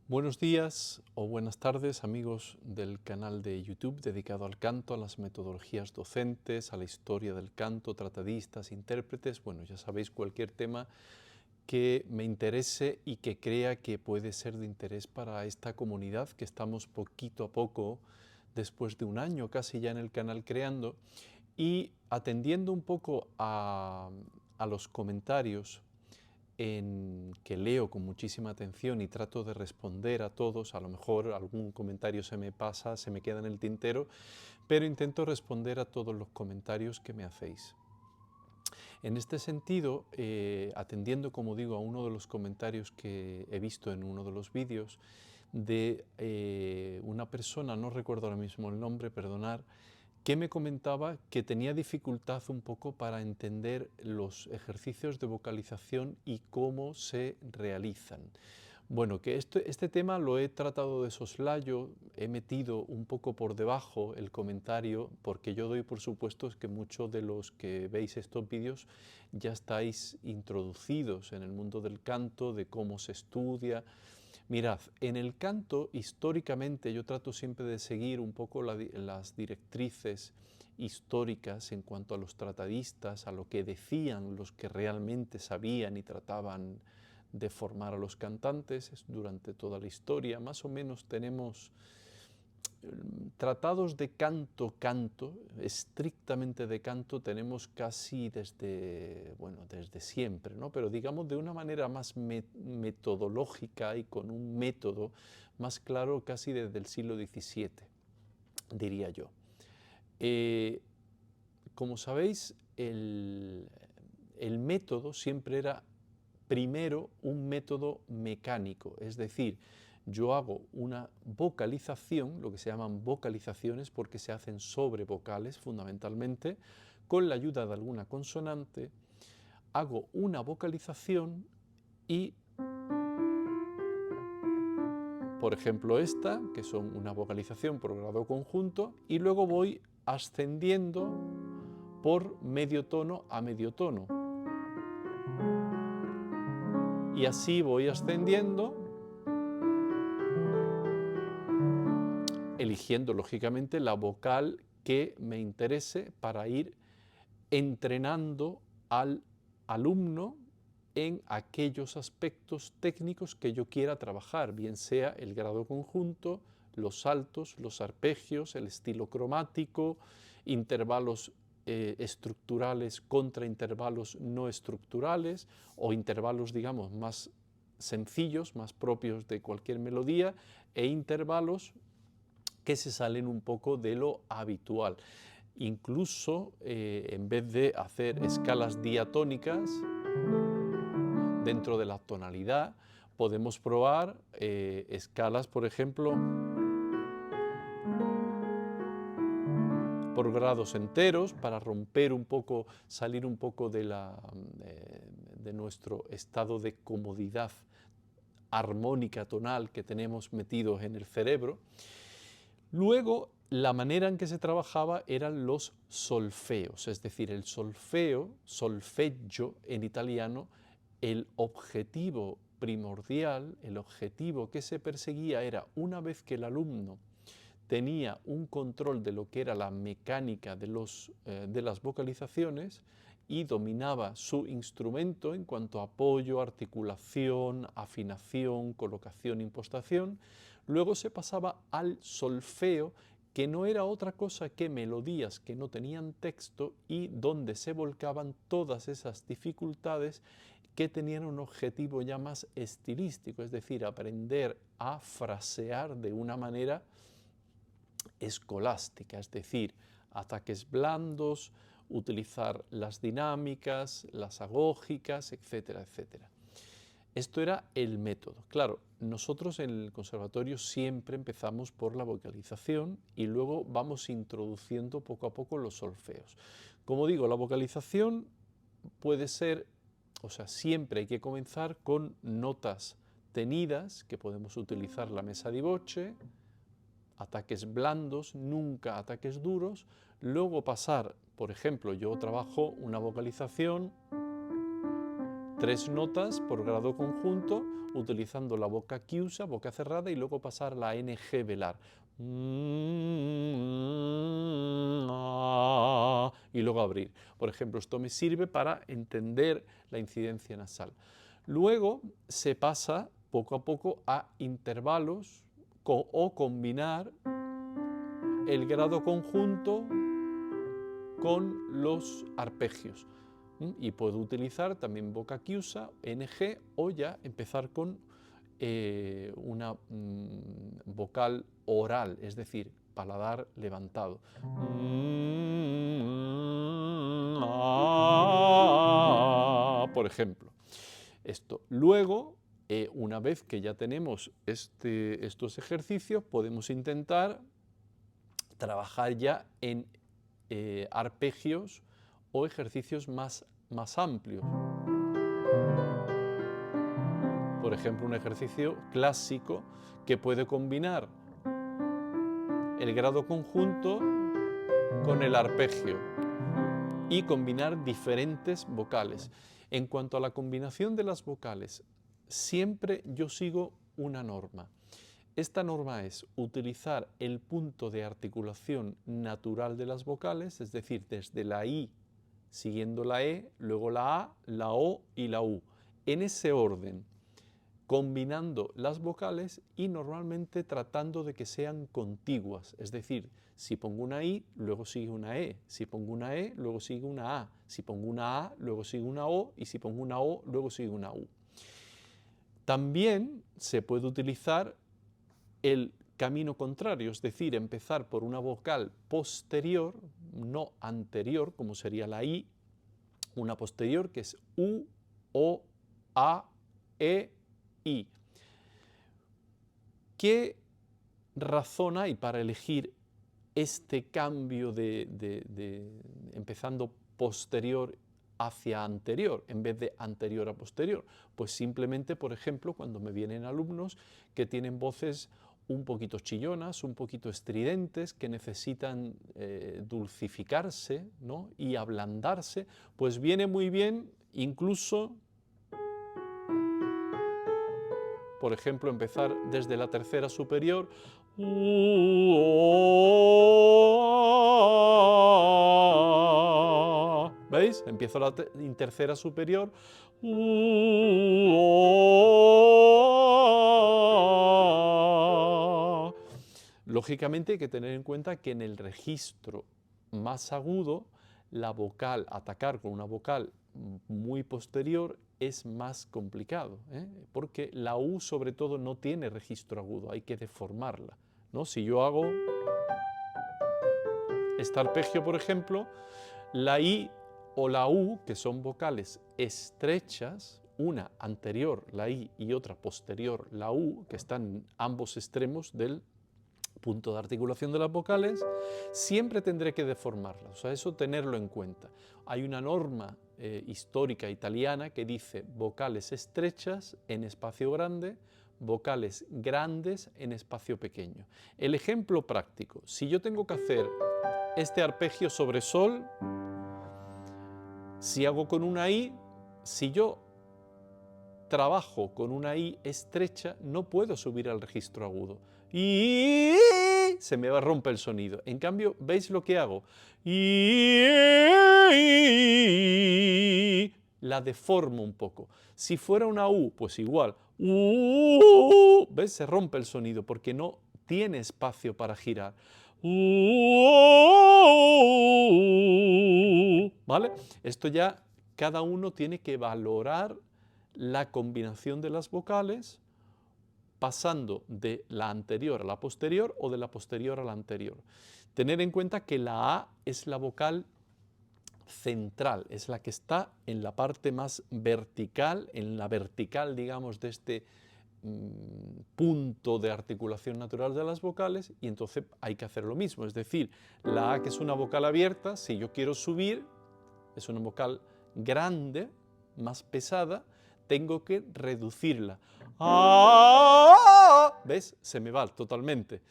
Buenos días o buenas tardes, amigos del canal de YouTube dedicado al canto, a las metodologías docentes, a la historia del canto, tratadistas, intérpretes. Bueno, ya sabéis, cualquier tema que me interese y que crea que puede ser de interés para esta comunidad que estamos poquito a poco, después de un año casi ya en el canal creando, y atendiendo un poco a los comentarios que leo con muchísima atención y trato de responder a todos. A lo mejor algún comentario se me pasa, se me queda en el tintero, pero intento responder a todos los comentarios que me hacéis. En este sentido, atendiendo, como digo, a uno de los comentarios que he visto en uno de los vídeos de una persona, no recuerdo ahora mismo el nombre, perdonar, que me comentaba que tenía dificultad un poco para entender los ejercicios de vocalización y cómo se realizan. Bueno, que este tema lo he tratado de soslayo, he metido un poco por debajo el comentario, porque yo doy por supuesto que muchos de los que veis estos vídeos ya estáis introducidos en el mundo del canto, de cómo se estudia. Mirad, en el canto, históricamente, yo trato siempre de seguir un poco las directrices históricas en cuanto a los tratadistas, a lo que decían los que realmente sabían y trataban de formar a los cantantes durante toda la historia. Más o menos tenemos tratados de canto, estrictamente de canto, tenemos casi desde siempre, ¿no? Pero digamos de una manera más metodológica y con un método más claro casi desde el siglo XVII, diría yo. Como sabéis, el método siempre era primero un método mecánico, es decir, yo hago una vocalización, lo que se llaman vocalizaciones porque se hacen sobre vocales fundamentalmente, con la ayuda de alguna consonante, hago una vocalización y, por ejemplo, esta, que son una vocalización por grado conjunto, y luego voy ascendiendo por medio tono a medio tono. Y así voy ascendiendo, eligiendo lógicamente la vocal que me interese para ir entrenando al alumno en aquellos aspectos técnicos que yo quiera trabajar, bien sea el grado conjunto, los saltos, los arpegios, el estilo cromático, intervalos estructurales contra intervalos no estructurales o intervalos, digamos, más sencillos, más propios de cualquier melodía, e intervalos que se salen un poco de lo habitual. Incluso en vez de hacer escalas diatónicas dentro de la tonalidad, podemos probar escalas, por ejemplo, por grados enteros, para romper un poco, salir un poco de nuestro estado de comodidad armónica tonal que tenemos metidos en el cerebro. Luego, la manera en que se trabajaba eran los solfeos, es decir, el solfeo, solfeggio en italiano, el objetivo primordial, el objetivo que se perseguía era, una vez que el alumno tenía un control de lo que era la mecánica de las vocalizaciones y dominaba su instrumento en cuanto a apoyo, articulación, afinación, colocación, impostación, luego se pasaba al solfeo, que no era otra cosa que melodías que no tenían texto y donde se volcaban todas esas dificultades que tenían un objetivo ya más estilístico, es decir, aprender a frasear de una manera escolástica, es decir, ataques blandos, utilizar las dinámicas, las agógicas, etcétera, etcétera. Esto era el método. Claro, nosotros en el conservatorio siempre empezamos por la vocalización y luego vamos introduciendo poco a poco los solfeos. Como digo, la vocalización puede ser, o sea, siempre hay que comenzar con notas tenidas, que podemos utilizar la mesa di voce, ataques blandos, nunca ataques duros, luego pasar, por ejemplo, yo trabajo una vocalización 3 3 notas por grado conjunto, utilizando la boca chiusa, boca cerrada, y luego pasar la NG velar. Y luego abrir. Por ejemplo, esto me sirve para entender la incidencia nasal. Luego se pasa poco a poco a intervalos o combinar el grado conjunto con los arpegios. Y puedo utilizar también boca chiusa, NG, o ya empezar con una vocal oral, es decir, paladar levantado. Por ejemplo, esto. Luego, una vez que ya tenemos estos ejercicios, podemos intentar trabajar ya en arpegios o ejercicios más amplios. Por ejemplo, un ejercicio clásico que puede combinar el grado conjunto con el arpegio y combinar diferentes vocales. En cuanto a la combinación de las vocales, siempre yo sigo una norma. Esta norma es utilizar el punto de articulación natural de las vocales, es decir, desde la I siguiendo la E, luego la A, la O y la U. En ese orden, combinando las vocales y normalmente tratando de que sean contiguas, es decir, si pongo una I, luego sigue una E, si pongo una E, luego sigue una A, si pongo una A, luego sigue una O, y si pongo una O, luego sigue una U. También se puede utilizar el camino contrario, es decir, empezar por una vocal posterior, no anterior, como sería la I, una posterior que es U, O, A, E, I. ¿Qué razón hay para elegir este cambio de empezando posterior hacia anterior en vez de anterior a posterior? Pues simplemente, por ejemplo, cuando me vienen alumnos que tienen voces un poquito chillonas, un poquito estridentes, que necesitan dulcificarse, ¿no?, y ablandarse, pues viene muy bien incluso, por ejemplo, empezar desde la tercera superior. ¿Veis? Empiezo la tercera superior. Lógicamente hay que tener en cuenta que en el registro más agudo, la vocal, atacar con una vocal muy posterior es más complicado, porque la U sobre todo no tiene registro agudo, hay que deformarla, ¿no? Si yo hago este arpegio, por ejemplo, la I o la U, que son vocales estrechas, una anterior, la I, y otra posterior, la U, que están en ambos extremos del punto de articulación de las vocales, siempre tendré que deformarlas. O sea, eso tenerlo en cuenta. Hay una norma histórica italiana que dice vocales estrechas en espacio grande, vocales grandes en espacio pequeño. El ejemplo práctico: si yo tengo que hacer este arpegio sobre sol, si hago con una I, si yo trabajo con una I estrecha, no puedo subir al registro agudo. Y se me va a romper el sonido. En cambio, ¿veis lo que hago? La deformo un poco. Si fuera una U, pues igual. ¿Ves? Se rompe el sonido porque no tiene espacio para girar. ¿Vale? Esto ya cada uno tiene que valorar la combinación de las vocales pasando de la anterior a la posterior o de la posterior a la anterior. Tener en cuenta que la A es la vocal central, es la que está en la parte más vertical, en la vertical, digamos, de este punto de articulación natural de las vocales, y entonces hay que hacer lo mismo, es decir, la A, que es una vocal abierta, si yo quiero subir, es una vocal grande, más pesada, tengo que reducirla. ¿Ves? Se me va totalmente.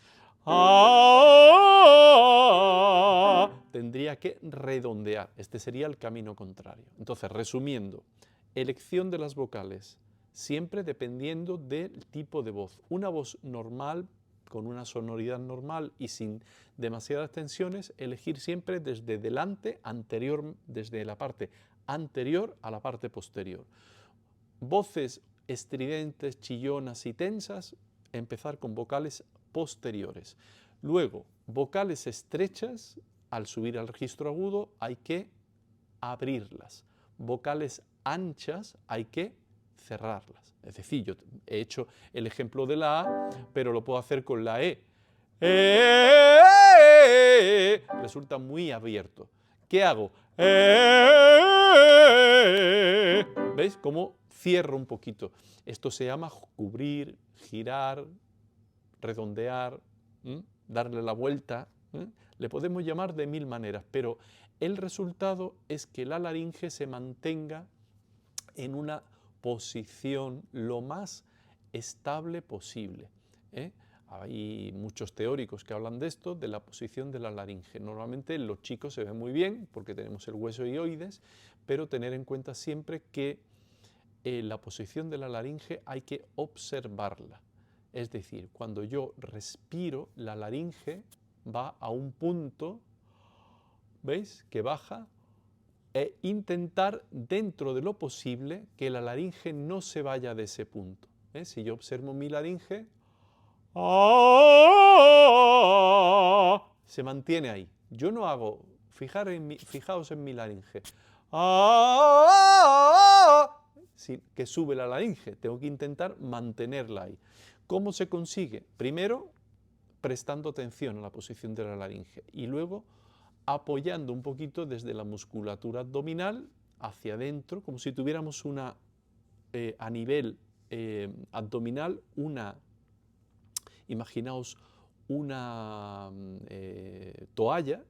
Tendría que redondear. Este sería el camino contrario. Entonces, resumiendo, Elección de las vocales, siempre dependiendo del tipo de voz. Una voz normal, con una sonoridad normal y sin demasiadas tensiones, elegir siempre desde delante, anterior, desde la parte anterior a la parte posterior. Voces estridentes, chillonas y tensas, empezar con vocales posteriores. Luego, vocales estrechas, al subir al registro agudo hay que abrirlas. Vocales anchas hay que cerrarlas. Es decir, yo he hecho el ejemplo de la A, pero lo puedo hacer con la E. Resulta muy abierto. ¿Qué hago? ¿Veis cómo cierro un poquito? Esto se llama cubrir, girar, redondear, darle la vuelta. Le podemos llamar de mil maneras, pero el resultado es que la laringe se mantenga en una posición lo más estable posible. Hay muchos teóricos que hablan de esto, de la posición de la laringe. Normalmente en los chicos se ve muy bien porque tenemos el hueso hioides, pero tener en cuenta siempre que la posición de la laringe hay que observarla. Es decir, cuando yo respiro, la laringe va a un punto, ¿veis?, que baja, e intentar, dentro de lo posible, que la laringe no se vaya de ese punto. Si yo observo mi laringe, se mantiene ahí. Yo no hago, fijaos en mi laringe, que sube la laringe, tengo que intentar mantenerla ahí. ¿Cómo se consigue? Primero, prestando atención a la posición de la laringe y luego apoyando un poquito desde la musculatura abdominal hacia adentro, como si tuviéramos una, a nivel abdominal, imaginaos una toalla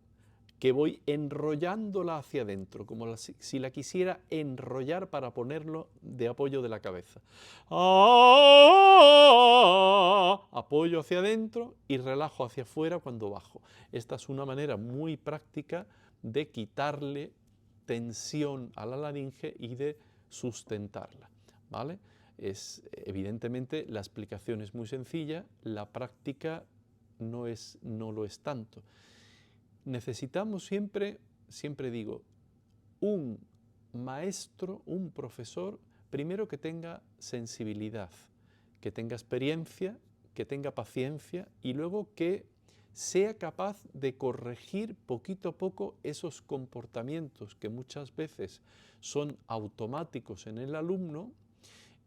que voy enrollándola hacia adentro, como si la quisiera enrollar para ponerlo de apoyo de la cabeza. Apoyo hacia adentro y relajo hacia afuera cuando bajo. Esta es una manera muy práctica de quitarle tensión a la laringe y de sustentarla, ¿vale? Evidentemente la explicación es muy sencilla, la práctica no lo es tanto. Necesitamos siempre digo, un maestro, un profesor, primero que tenga sensibilidad, que tenga experiencia, que tenga paciencia y luego que sea capaz de corregir poquito a poco esos comportamientos que muchas veces son automáticos en el alumno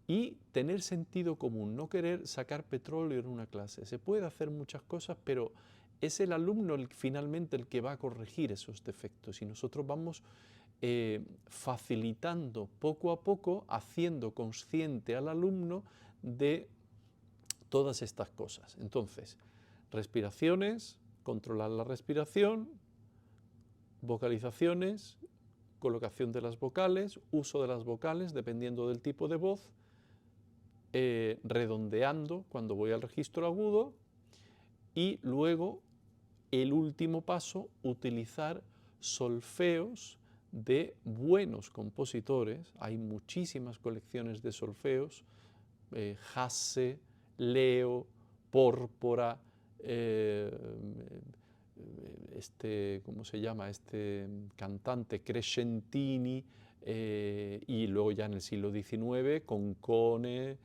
y tener sentido común, no querer sacar petróleo en una clase. Se puede hacer muchas cosas, pero es el alumno finalmente el que va a corregir esos defectos y nosotros vamos facilitando poco a poco, haciendo consciente al alumno de todas estas cosas. Entonces, respiraciones, controlar la respiración, vocalizaciones, colocación de las vocales, uso de las vocales dependiendo del tipo de voz, redondeando cuando voy al registro agudo y luego el último paso, utilizar solfeos de buenos compositores. Hay muchísimas colecciones de solfeos, Hasse, Leo, Pórpora, ¿cómo se llama? Este cantante Crescentini, y luego ya en el siglo XIX, Concone,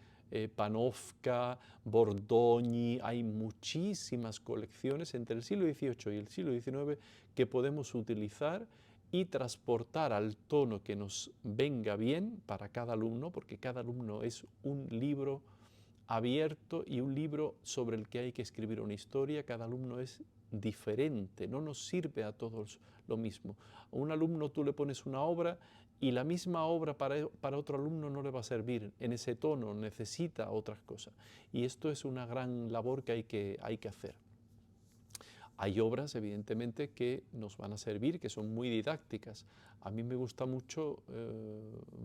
Panofka, Bordogni, hay muchísimas colecciones entre el siglo XVIII y el siglo XIX que podemos utilizar y transportar al tono que nos venga bien para cada alumno, porque cada alumno es un libro abierto y un libro sobre el que hay que escribir una historia. Cada alumno es diferente, no nos sirve a todos lo mismo. A un alumno tú le pones una obra y la misma obra para otro alumno no le va a servir en ese tono, necesita otras cosas. Y esto es una gran labor que hay que hacer. Hay obras, evidentemente, que nos van a servir, que son muy didácticas. A mí me gusta mucho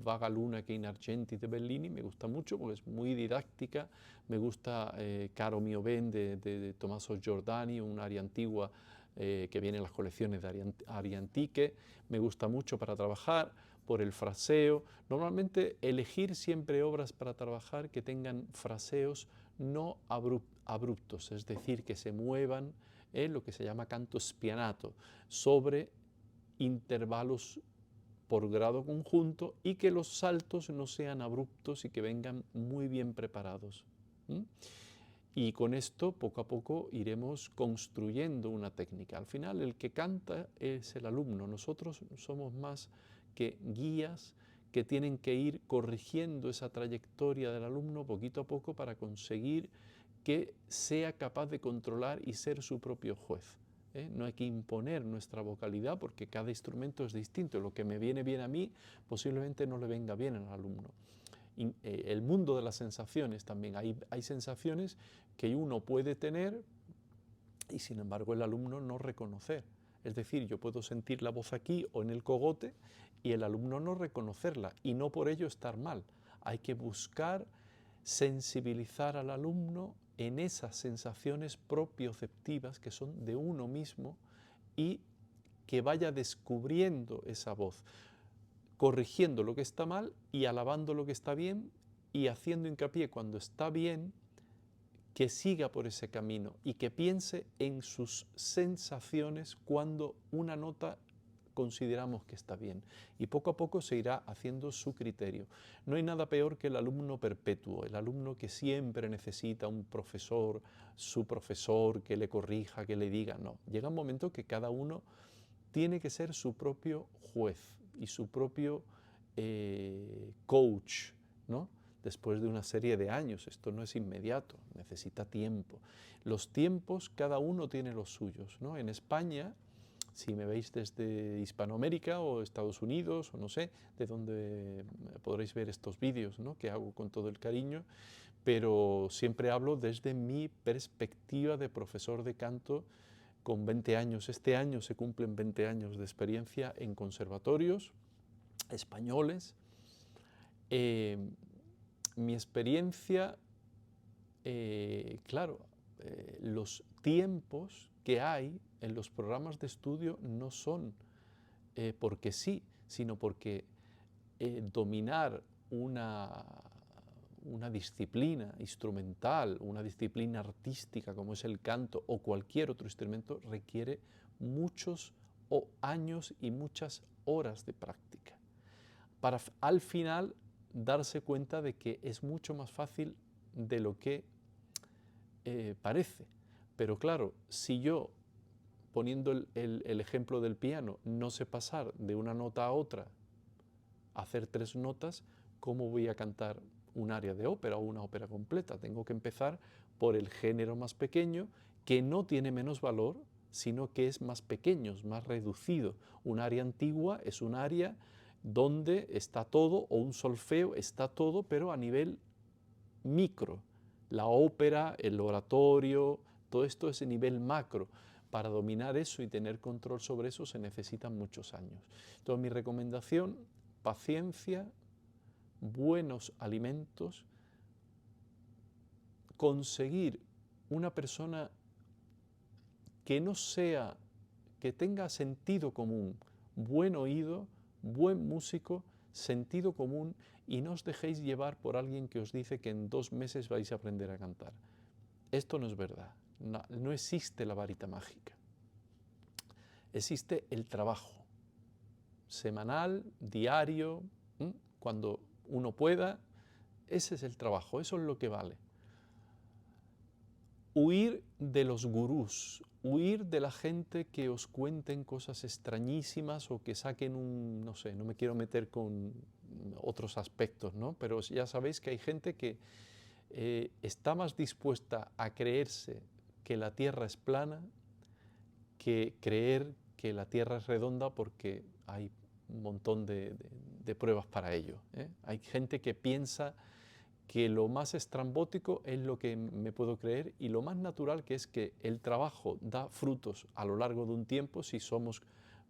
Vaga Luna che in argenti de Bellini, me gusta mucho porque es muy didáctica. Me gusta Caro mio ben de Tommaso Giordani, un aria antigua que viene en las colecciones de aria antique. Me gusta mucho para trabajar. por el fraseo. Normalmente elegir siempre obras para trabajar que tengan fraseos no abruptos, es decir, que se muevan en lo que se llama canto spianato, sobre intervalos por grado conjunto, y que los saltos no sean abruptos y que vengan muy bien preparados. Y con esto, poco a poco, iremos construyendo una técnica. Al final, el que canta es el alumno. Nosotros somos más que guías que tienen que ir corrigiendo esa trayectoria del alumno poquito a poco para conseguir que sea capaz de controlar y ser su propio juez. No hay que imponer nuestra vocalidad porque cada instrumento es distinto. Lo que me viene bien a mí posiblemente no le venga bien al alumno. El mundo de las sensaciones también. Hay sensaciones que uno puede tener y sin embargo el alumno no reconocer. Es decir, yo puedo sentir la voz aquí o en el cogote y el alumno no reconocerla y no por ello estar mal. Hay que buscar sensibilizar al alumno en esas sensaciones propioceptivas que son de uno mismo y que vaya descubriendo esa voz, corrigiendo lo que está mal y alabando lo que está bien y haciendo hincapié cuando está bien, que siga por ese camino y que piense en sus sensaciones cuando una nota consideramos que está bien. Y poco a poco se irá haciendo su criterio. No hay nada peor que el alumno perpetuo, el alumno que siempre necesita un profesor, su profesor, que le corrija, que le diga. No, llega un momento que cada uno tiene que ser su propio juez y su propio coach, ¿no? Después de una serie de años. Esto no es inmediato, necesita tiempo. Los tiempos, cada uno tiene los suyos, ¿no? En España, si me veis desde Hispanoamérica o Estados Unidos, o no sé, de dónde podréis ver estos vídeos, ¿no?, que hago con todo el cariño, pero siempre hablo desde mi perspectiva de profesor de canto con 20 años. Este año se cumplen 20 años de experiencia en conservatorios españoles. Mi experiencia, claro, los tiempos que hay en los programas de estudio no son porque sí, sino porque dominar una disciplina instrumental, una disciplina artística como es el canto o cualquier otro instrumento requiere muchos años y muchas horas de práctica para al final darse cuenta de que es mucho más fácil de lo que parece. Pero claro, si yo, poniendo el ejemplo del piano, no sé pasar de una nota a otra, hacer 3 notas, ¿cómo voy a cantar un aria de ópera o una ópera completa? Tengo que empezar por el género más pequeño, que no tiene menos valor, sino que es más pequeño, es más reducido. Un aria antigua es un aria donde está todo, o un solfeo está todo, pero a nivel micro. La ópera, el oratorio, todo esto es a nivel macro. Para dominar eso y tener control sobre eso se necesitan muchos años. Entonces mi recomendación, paciencia, buenos alimentos, conseguir una persona que no sea, que tenga sentido común, buen oído, buen músico, sentido común, y no os dejéis llevar por alguien que os dice que en 2 meses vais a aprender a cantar. Esto no es verdad, no existe la varita mágica. Existe el trabajo, semanal, diario, cuando uno pueda, ese es el trabajo, eso es lo que vale. Huir de los gurús, huir de la gente que os cuenten cosas extrañísimas o que saquen no sé, no me quiero meter con otros aspectos, ¿no? Pero ya sabéis que hay gente que está más dispuesta a creerse que la Tierra es plana que creer que la Tierra es redonda porque hay un montón de pruebas para ello, ¿eh? Hay gente que piensa que lo más estrambótico es lo que me puedo creer y lo más natural, que es que el trabajo da frutos a lo largo de un tiempo si somos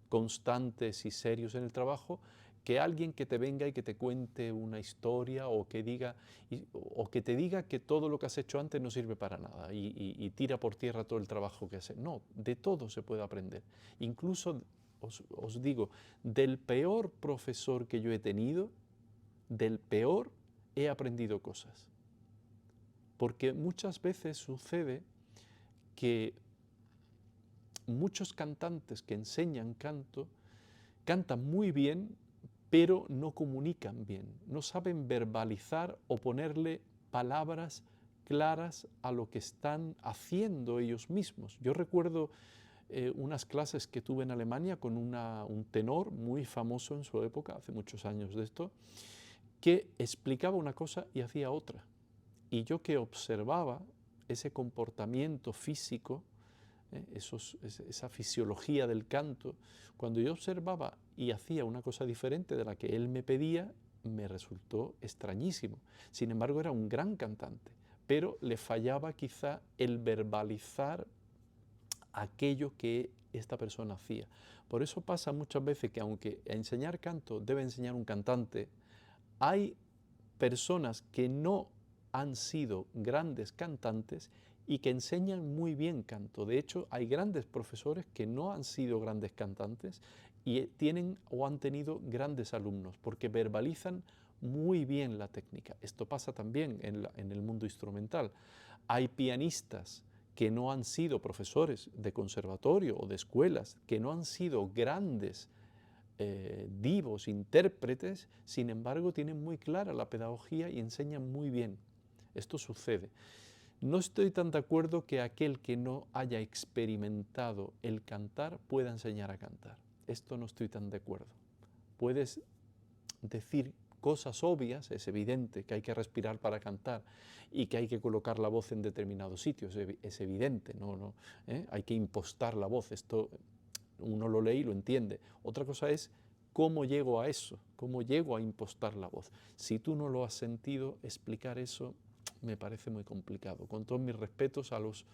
constantes y serios en el trabajo, que alguien que te venga y que te cuente una historia o que te diga que todo lo que has hecho antes no sirve para nada y tira por tierra todo el trabajo que has hecho. No, de todo se puede aprender. Incluso os digo, del peor profesor que yo he tenido, del peor he aprendido cosas. Porque muchas veces sucede que muchos cantantes que enseñan canto, cantan muy bien, pero no comunican bien, no saben verbalizar o ponerle palabras claras a lo que están haciendo ellos mismos. Yo recuerdo unas clases que tuve en Alemania con un tenor muy famoso en su época, hace muchos años de esto, que explicaba una cosa y hacía otra. Y yo que observaba ese comportamiento físico, esa fisiología del canto, cuando yo observaba y hacía una cosa diferente de la que él me pedía, me resultó extrañísimo. Sin embargo, era un gran cantante, pero le fallaba quizá el verbalizar aquello que esta persona hacía. Por eso pasa muchas veces que aunque enseñar canto debe enseñar un cantante, hay personas que no han sido grandes cantantes y que enseñan muy bien canto. De hecho, hay grandes profesores que no han sido grandes cantantes y tienen o han tenido grandes alumnos porque verbalizan muy bien la técnica. Esto pasa también en el mundo instrumental. Hay pianistas que no han sido profesores de conservatorio o de escuelas, que no han sido grandes divos, intérpretes, sin embargo tienen muy clara la pedagogía y enseñan muy bien. Esto sucede. No estoy tan de acuerdo que aquel que no haya experimentado el cantar pueda enseñar a cantar. Esto no estoy tan de acuerdo. Puedes decir cosas obvias, es evidente que hay que respirar para cantar y que hay que colocar la voz en determinados sitios, es evidente, hay que impostar la voz, esto uno lo lee y lo entiende. Otra cosa es cómo llego a eso, cómo llego a impostar la voz. Si tú no lo has sentido, explicar eso me parece muy complicado. Con todos mis respetos a los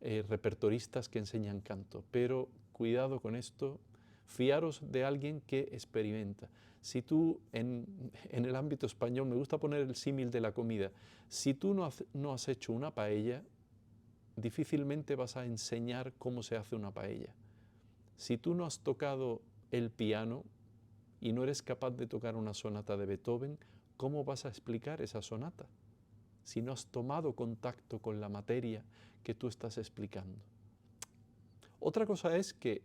repertoristas que enseñan canto, pero cuidado con esto, fiaros de alguien que experimenta. Si tú, en el ámbito español, me gusta poner el símil de la comida, si tú no has hecho una paella, difícilmente vas a enseñar cómo se hace una paella. Si tú no has tocado el piano y no eres capaz de tocar una sonata de Beethoven, ¿cómo vas a explicar esa sonata? Si no has tomado contacto con la materia que tú estás explicando. Otra cosa es que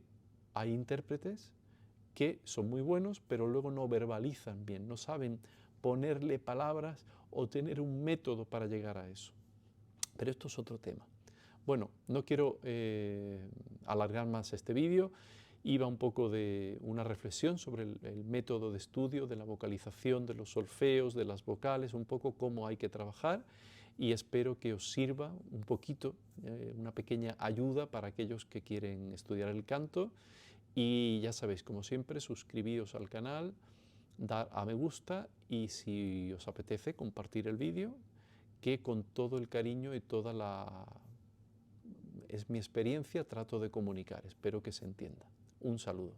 hay intérpretes que son muy buenos, pero luego no verbalizan bien, no saben ponerle palabras o tener un método para llegar a eso. Pero esto es otro tema. Bueno, no quiero alargar más este vídeo. Iba un poco de una reflexión sobre el método de estudio de la vocalización, de los solfeos, de las vocales, un poco cómo hay que trabajar, y espero que os sirva un poquito, una pequeña ayuda para aquellos que quieren estudiar el canto. Y ya sabéis, como siempre, suscribíos al canal, dar a me gusta y si os apetece compartir el vídeo, que con todo el cariño y es mi experiencia, trato de comunicar. Espero que se entienda. Un saludo.